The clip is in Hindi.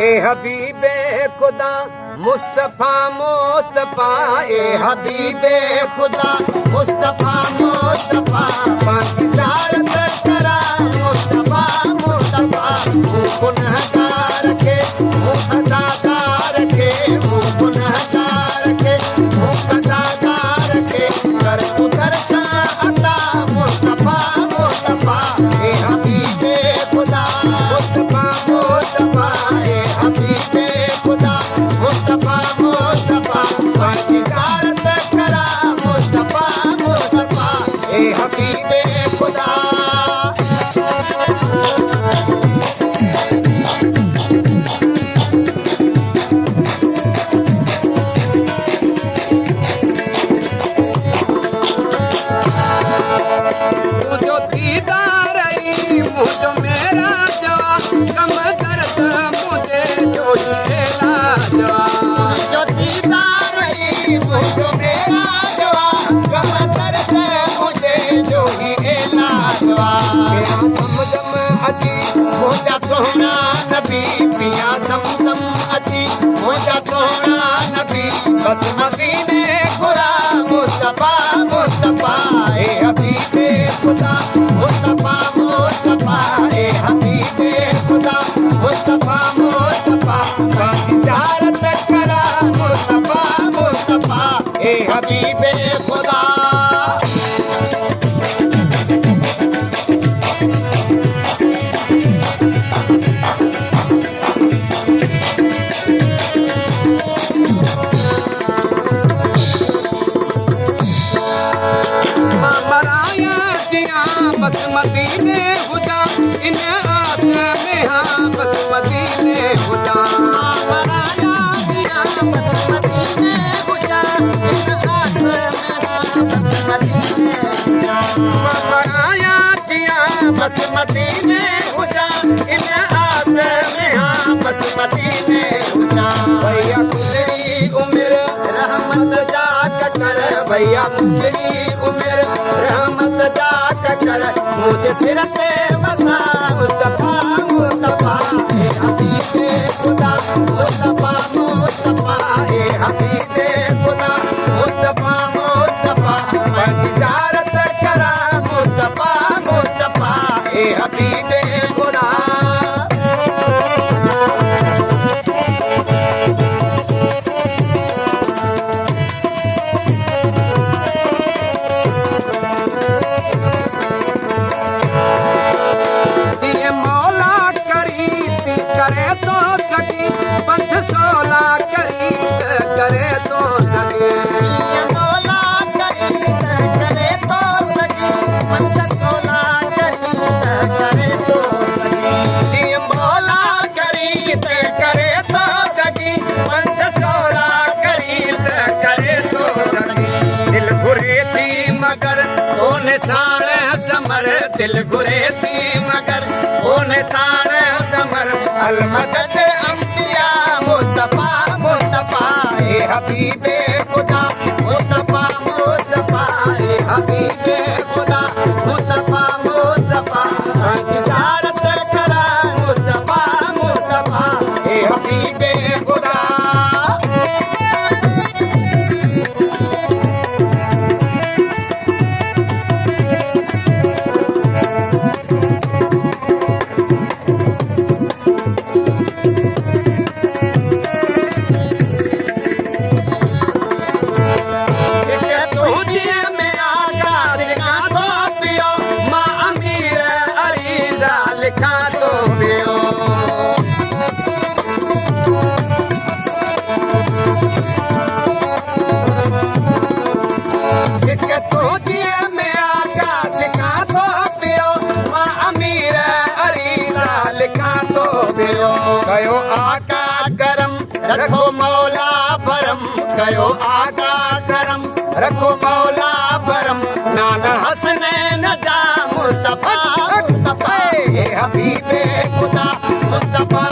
ए हबीबे खुदा मुस्तफा मुस्तफा ए हबीबे खुदा मुस्तफा मुस्तफा पाकिस्तान करा मुस्तफा मुस्तफा गुनहगार के अदाकार के गुनहगार के अदाकार के कर दर्शन अता मुस्तफा मुस्तफा ए हबीबे खुदा मुस्तफा मुस्तफा ए हबीबे खुदा मुस्तफा मुस्तफा पाकिस्तान करा मुस्तफा मुस्तफा ए हबीबे खुदा मुझा सोहना नबी पिया समसम अची मुझा सोहना नबी बस मदीने खुदा मुस्तफा मुस्तफा ए हबीबे खुदा मुस्तफा मुस्तफा ए हबीबे खुदा मुस्तफा मुस्तफा तिजारत करा मुस्तफा मुस्तफा ए हबीबे खुदा मदीने हुजा इन आस में हाँ बस मदीने हुजा मराया दिया बस मदीने हुजा इन आस में हाँ बस मदीने हुजा मराया दिया बस मदीने हुजा इन आस में हाँ बस मदीने हुजा भैया गुजरी उम्र रहमत जा कर भैया गुजरी उम्र रहमत जा कर मुझे सिरते बसा मुस्तफा मुस्तफा ए हबीबे खुदा मुस्तफा मुस्तफा ए हबीबे खुदा मुस्तफा मुस्तफा तिजारत करा मुस्तफा मुस्तफा ए हबीबे खुदा करे तो सकी पंथ सोला खरीद करे तो सके मौला खरीद करे तो सकी पंथ सोला खरीद करे तो सकी मौला खरीद करे तो सकी पंथ सोला खरीद करे तो सकी दिल घुरे थी मगर ओ निशान समर दिल घुरे थी मगर ओ निशान समर अलमदद अंबिया मुस्तफा मुस्तफा ए हबीबे खुदा मुस्तफा मुस्तफा ए हबीबे खुदा मुस्तफा मुस्तफा तिजारत करा मुस्तफा मुस्तफा ए हबीबे खुदा कयो आका करम रखो मौला परम कयो आका करम रखो मौला परम नाना हसने नजा मुस्तफा मुस्तफा ए हबीबे खुदा मुस्तफा